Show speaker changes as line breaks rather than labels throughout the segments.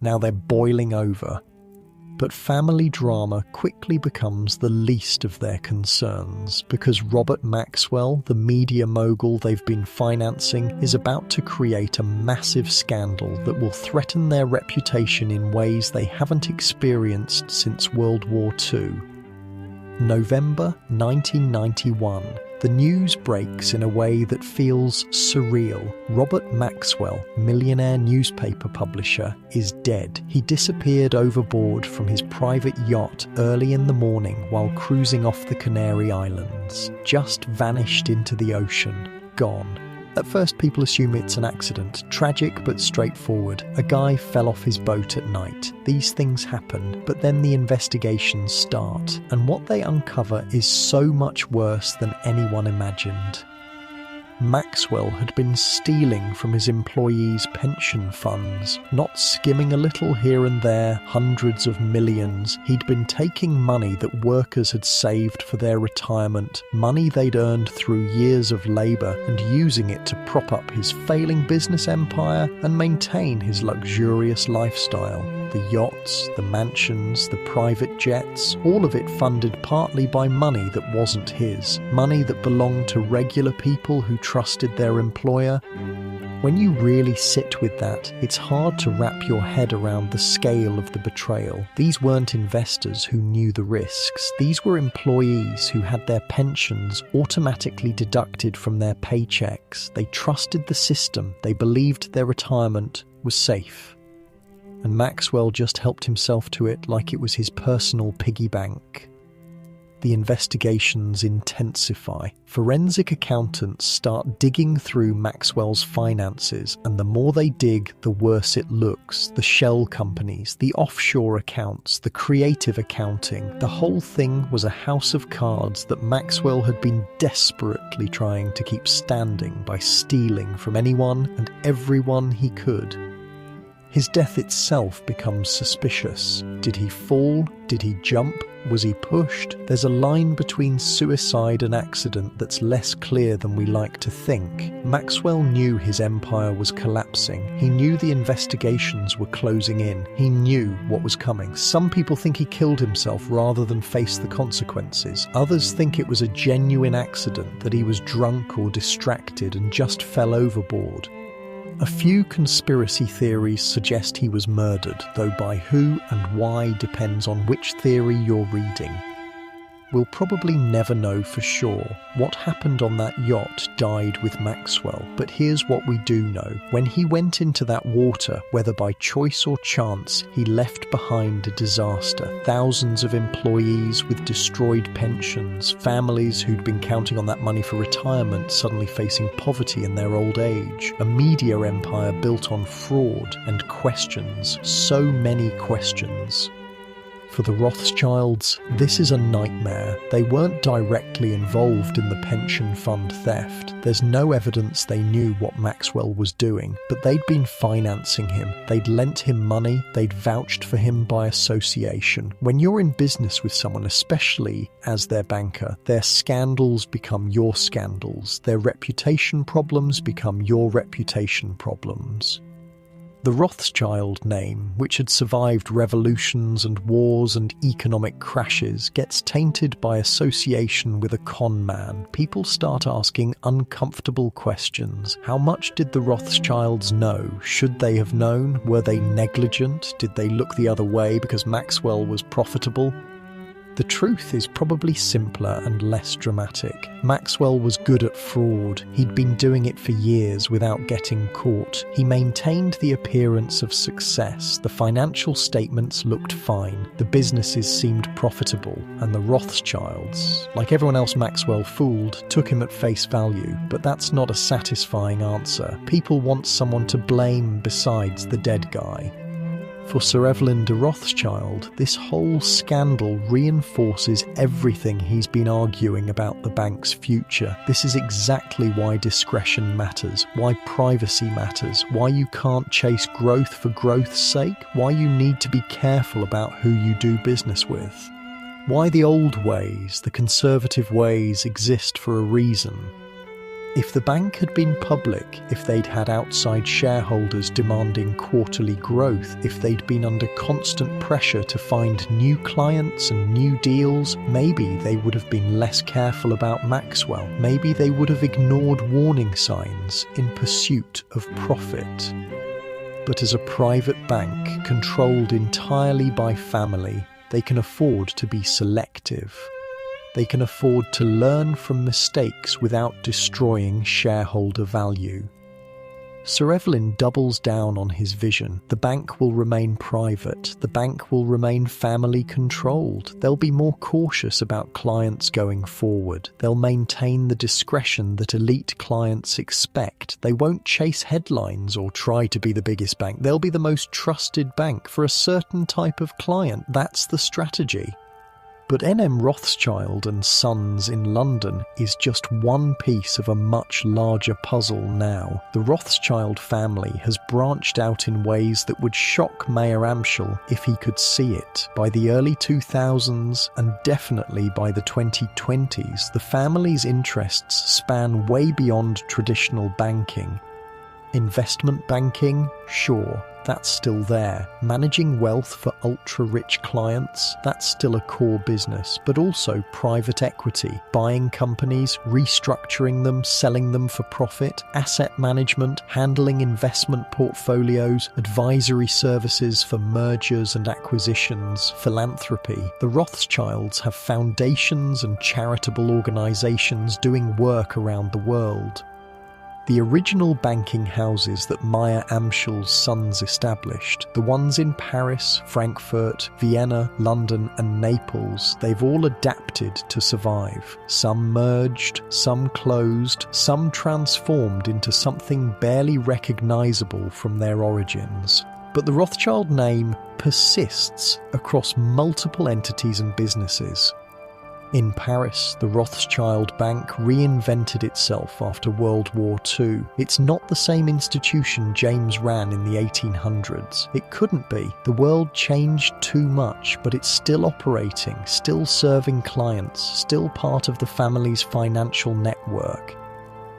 Now they're boiling over. But family drama quickly becomes the least of their concerns because Robert Maxwell, the media mogul they've been financing, is about to create a massive scandal that will threaten their reputation in ways they haven't experienced since World War II. November 1991. The news breaks in a way that feels surreal. Robert Maxwell, millionaire newspaper publisher, is dead. He disappeared overboard from his private yacht early in the morning while cruising off the Canary Islands. Just vanished into the ocean. Gone. At first, people assume it's an accident. Tragic but straightforward. A guy fell off his boat at night. These things happen, but then the investigations start, and what they uncover is so much worse than anyone imagined. Maxwell had been stealing from his employees' pension funds, not skimming a little here and there, hundreds of millions. He'd been taking money that workers had saved for their retirement, money they'd earned through years of labour, and using it to prop up his failing business empire and maintain his luxurious lifestyle. The yachts, the mansions, the private jets, all of it funded partly by money that wasn't his, money that belonged to regular people who trusted their employer. When you really sit with that, it's hard to wrap your head around the scale of the betrayal. These weren't investors who knew the risks. These were employees who had their pensions automatically deducted from their paychecks. They trusted the system. They believed their retirement was safe. And Maxwell just helped himself to it like it was his personal piggy bank. The investigations intensify. Forensic accountants start digging through Maxwell's finances, and the more they dig, the worse it looks. The shell companies, the offshore accounts, the creative accounting. The whole thing was a house of cards that Maxwell had been desperately trying to keep standing by stealing from anyone and everyone he could. His death itself becomes suspicious. Did he fall? Did he jump? Was he pushed? There's a line between suicide and accident that's less clear than we like to think. Maxwell knew his empire was collapsing. He knew the investigations were closing in. He knew what was coming. Some people think he killed himself rather than face the consequences. Others think it was a genuine accident, that he was drunk or distracted and just fell overboard. A few conspiracy theories suggest he was murdered, though by who and why depends on which theory you're reading. We'll probably never know for sure. What happened on that yacht died with Maxwell, but here's what we do know. When he went into that water, whether by choice or chance, he left behind a disaster. Thousands of employees with destroyed pensions, families who'd been counting on that money for retirement suddenly facing poverty in their old age, a media empire built on fraud and questions, so many questions. For the Rothschilds, this is a nightmare. They weren't directly involved in the pension fund theft. There's no evidence they knew what Maxwell was doing, but they'd been financing him. They'd lent him money. They'd vouched for him by association. When you're in business with someone, especially as their banker, their scandals become your scandals. Their reputation problems become your reputation problems. The Rothschild name, which had survived revolutions and wars and economic crashes, gets tainted by association with a con man. People start asking uncomfortable questions. How much did the Rothschilds know? Should they have known? Were they negligent? Did they look the other way because Maxwell was profitable? The truth is probably simpler and less dramatic. Maxwell was good at fraud. He'd been doing it for years without getting caught. He maintained the appearance of success. The financial statements looked fine. The businesses seemed profitable. And the Rothschilds, like everyone else Maxwell fooled, took him at face value. But that's not a satisfying answer. People want someone to blame besides the dead guy. For Sir Evelyn de Rothschild, this whole scandal reinforces everything he's been arguing about the bank's future. This is exactly why discretion matters, why privacy matters, why you can't chase growth for growth's sake, why you need to be careful about who you do business with. Why the old ways, the conservative ways, exist for a reason. If the bank had been public, if they'd had outside shareholders demanding quarterly growth, if they'd been under constant pressure to find new clients and new deals, maybe they would have been less careful about Maxwell. Maybe they would have ignored warning signs in pursuit of profit. But as a private bank, controlled entirely by family, they can afford to be selective. They can afford to learn from mistakes without destroying shareholder value. Sir Evelyn doubles down on his vision. The bank will remain private. The bank will remain family-controlled. They'll be more cautious about clients going forward. They'll maintain the discretion that elite clients expect. They won't chase headlines or try to be the biggest bank. They'll be the most trusted bank for a certain type of client. That's the strategy. But NM Rothschild and Sons in London is just one piece of a much larger puzzle now. The Rothschild family has branched out in ways that would shock Mayer Amschel if he could see it. By the early 2000s, and definitely by the 2020s, the family's interests span way beyond traditional banking. Investment banking? Sure. That's still there. Managing wealth for ultra-rich clients? That's still a core business, but also private equity, buying companies, restructuring them, selling them for profit, asset management, handling investment portfolios, advisory services for mergers and acquisitions, philanthropy. The Rothschilds have foundations and charitable organizations doing work around the world. The original banking houses that Mayer Amschel's sons established, the ones in Paris, Frankfurt, Vienna, London and Naples, they've all adapted to survive. Some merged, some closed, some transformed into something barely recognizable from their origins. But the Rothschild name persists across multiple entities and businesses. In Paris, the Rothschild Bank reinvented itself after World War II. It's not the same institution James ran in the 1800s. It couldn't be. The world changed too much, but it's still operating, still serving clients, still part of the family's financial network.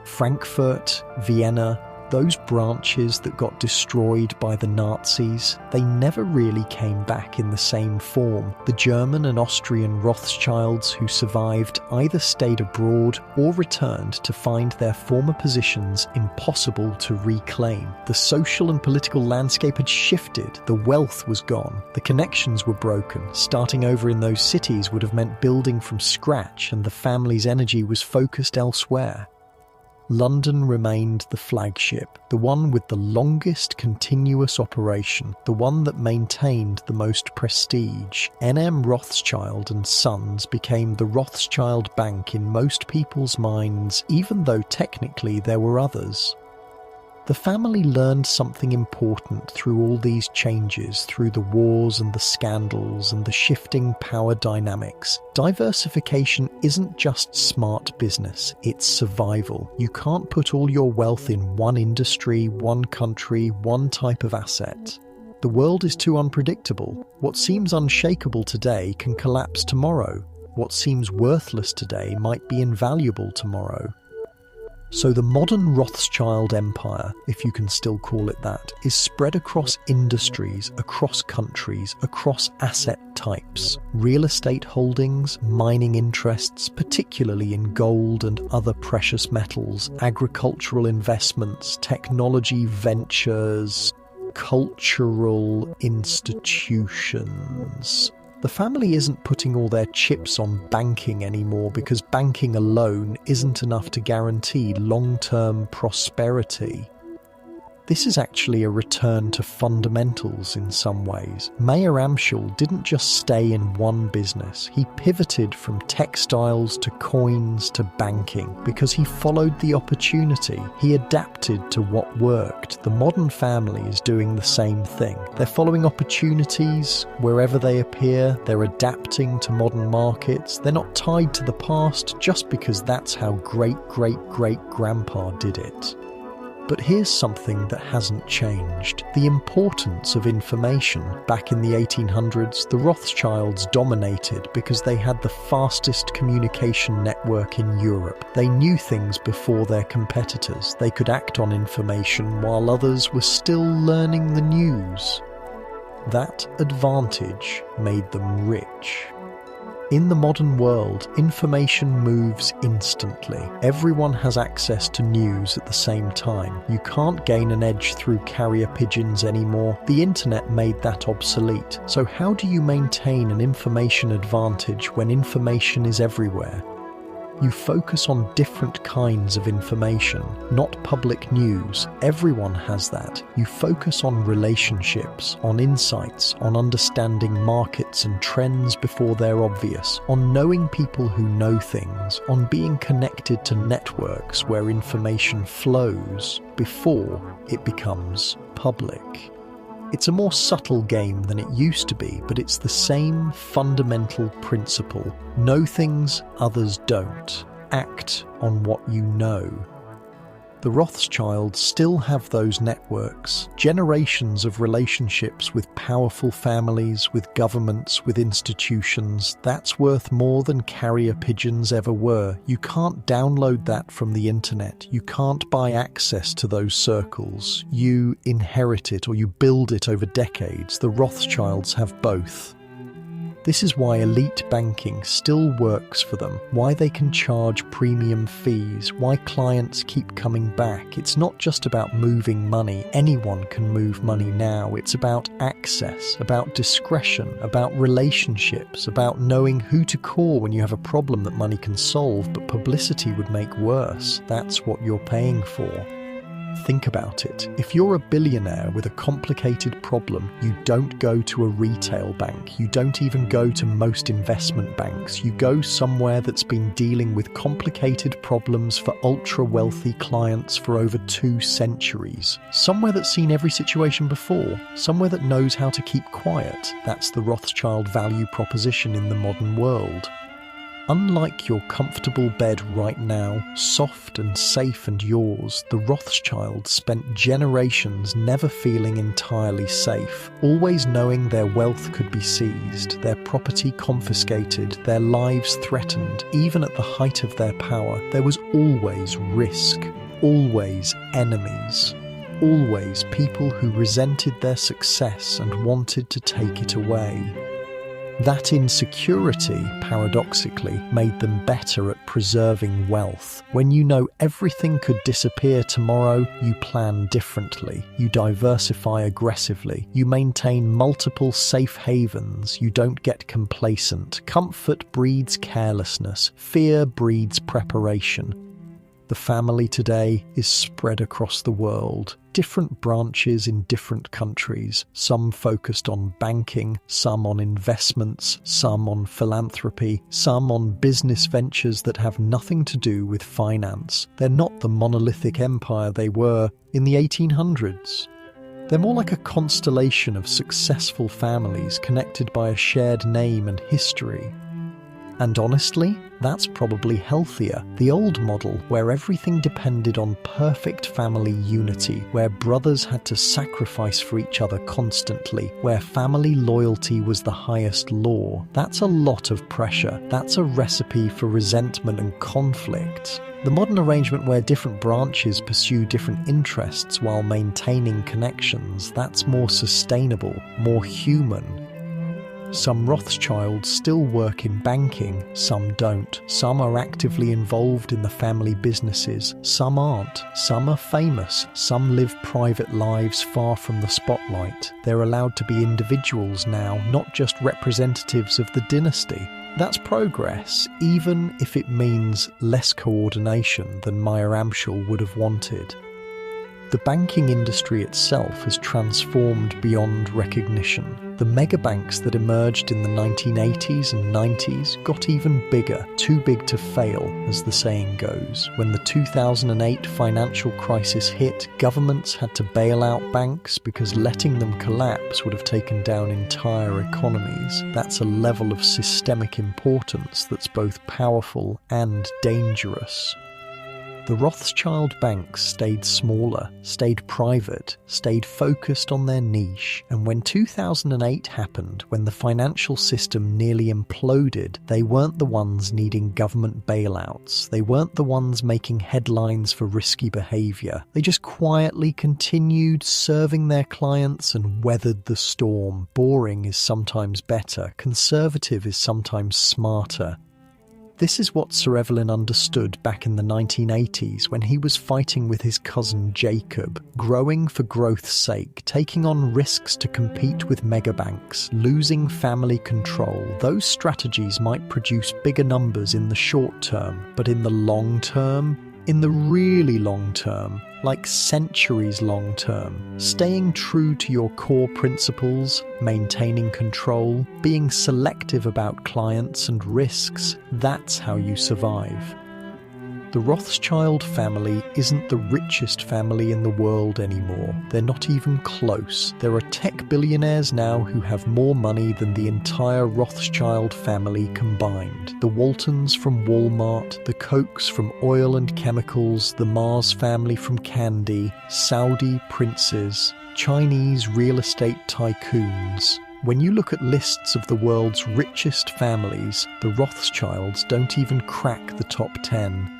Frankfurt, Vienna, those branches that got destroyed by the Nazis, they never really came back in the same form. The German and Austrian Rothschilds who survived either stayed abroad or returned to find their former positions impossible to reclaim. The social and political landscape had shifted. The wealth was gone. The connections were broken. Starting over in those cities would have meant building from scratch, and the family's energy was focused elsewhere. London remained the flagship, the one with the longest continuous operation, the one that maintained the most prestige. NM Rothschild and Sons became the Rothschild Bank in most people's minds, even though technically there were others. The family learned something important through all these changes, through the wars and the scandals and the shifting power dynamics. Diversification isn't just smart business, it's survival. You can't put all your wealth in one industry, one country, one type of asset. The world is too unpredictable. What seems unshakable today can collapse tomorrow. What seems worthless today might be invaluable tomorrow. So the modern Rothschild empire, if you can still call it that, is spread across industries, across countries, across asset types. Real estate holdings, mining interests, particularly in gold and other precious metals, agricultural investments, technology ventures, cultural institutions. The family isn't putting all their chips on banking anymore because banking alone isn't enough to guarantee long-term prosperity. This is actually a return to fundamentals in some ways. Mayer Amschel didn't just stay in one business. He pivoted from textiles to coins to banking because he followed the opportunity. He adapted to what worked. The modern family is doing the same thing. They're following opportunities wherever they appear. They're adapting to modern markets. They're not tied to the past just because that's how great-great-great-grandpa did it. But here's something that hasn't changed: the importance of information. Back in the 1800s, the Rothschilds dominated because they had the fastest communication network in Europe. They knew things before their competitors. They could act on information while others were still learning the news. That advantage made them rich. In the modern world, information moves instantly. Everyone has access to news at the same time. You can't gain an edge through carrier pigeons anymore. The internet made that obsolete. So how do you maintain an information advantage when information is everywhere? You focus on different kinds of information, not public news. Everyone has that. You focus on relationships, on insights, on understanding markets and trends before they're obvious, on knowing people who know things, on being connected to networks where information flows before it becomes public. It's a more subtle game than it used to be, but it's the same fundamental principle. Know things others don't. Act on what you know. The Rothschilds still have those networks, generations of relationships with powerful families, with governments, with institutions. That's worth more than carrier pigeons ever were. You can't download that from the internet. You can't buy access to those circles. You inherit it or you build it over decades. The Rothschilds have both. This is why elite banking still works for them, why they can charge premium fees, why clients keep coming back. It's not just about moving money. Anyone can move money now. It's about access, about discretion, about relationships, about knowing who to call when you have a problem that money can solve, but publicity would make worse. That's what you're paying for. Think about it. If you're a billionaire with a complicated problem, you don't go to a retail bank. You don't even go to most investment banks. You go somewhere that's been dealing with complicated problems for ultra-wealthy clients for over 2 centuries. Somewhere that's seen every situation before. Somewhere that knows how to keep quiet. That's the Rothschild value proposition in the modern world. Unlike your comfortable bed right now, soft and safe and yours, the Rothschilds spent generations never feeling entirely safe, always knowing their wealth could be seized, their property confiscated, their lives threatened. Even at the height of their power, there was always risk, always enemies, always people who resented their success and wanted to take it away. That insecurity, paradoxically, made them better at preserving wealth. When you know everything could disappear tomorrow, you plan differently. You diversify aggressively. You maintain multiple safe havens. You don't get complacent. Comfort breeds carelessness. Fear breeds preparation. The family today is spread across the world. Different branches in different countries, some focused on banking, some on investments, some on philanthropy, some on business ventures that have nothing to do with finance. They're not the monolithic empire they were in the 1800s. They're more like a constellation of successful families connected by a shared name and history. And honestly, that's probably healthier. The old model, where everything depended on perfect family unity, where brothers had to sacrifice for each other constantly, where family loyalty was the highest law, that's a lot of pressure. That's a recipe for resentment and conflict. The modern arrangement where different branches pursue different interests while maintaining connections, that's more sustainable, more human. Some Rothschilds still work in banking, some don't. Some are actively involved in the family businesses, some aren't. Some are famous, some live private lives far from the spotlight. They're allowed to be individuals now, not just representatives of the dynasty. That's progress, even if it means less coordination than Meyer Amschel would have wanted. The banking industry itself has transformed beyond recognition. The megabanks that emerged in the 1980s and 90s got even bigger, too big to fail, as the saying goes. When the 2008 financial crisis hit, governments had to bail out banks because letting them collapse would have taken down entire economies. That's a level of systemic importance that's both powerful and dangerous. The Rothschild banks stayed smaller, stayed private, stayed focused on their niche, and when 2008 happened, when the financial system nearly imploded, they weren't the ones needing government bailouts. They weren't the ones making headlines for risky behavior. They just quietly continued serving their clients and weathered the storm. Boring is sometimes better. Conservative is sometimes smarter. This is what Sir Evelyn understood back in the 1980s when he was fighting with his cousin Jacob, growing for growth's sake, taking on risks to compete with megabanks, losing family control. Those strategies might produce bigger numbers in the short term, but in the long term, in the really long term, like centuries long term, staying true to your core principles, maintaining control, being selective about clients and risks, that's how you survive. The Rothschild family isn't the richest family in the world anymore. They're not even close. There are tech billionaires now who have more money than the entire Rothschild family combined. The Waltons from Walmart, the Kochs from oil and chemicals, the Mars family from candy, Saudi princes, Chinese real estate tycoons. When you look at lists of the world's richest families, the Rothschilds don't even crack the top 10.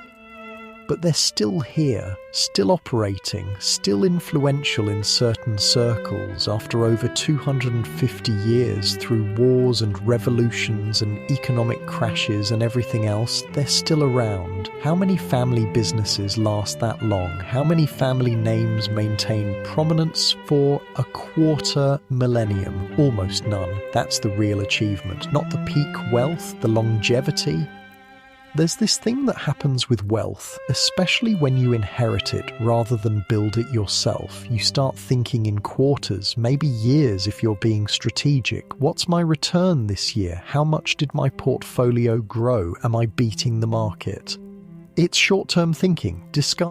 But they're still here, still operating, still influential in certain circles after over 250 years through wars and revolutions and economic crashes and everything else. They're still around. How many family businesses last that long? How many family names maintain prominence for a quarter millennium? Almost none. That's the real achievement, not the peak wealth, the longevity. There's this thing that happens with wealth, especially when you inherit it rather than build it yourself. You start thinking in quarters, maybe years if you're being strategic. What's my return this year? How much did my portfolio grow? Am I beating the market? It's short-term thinking, disguised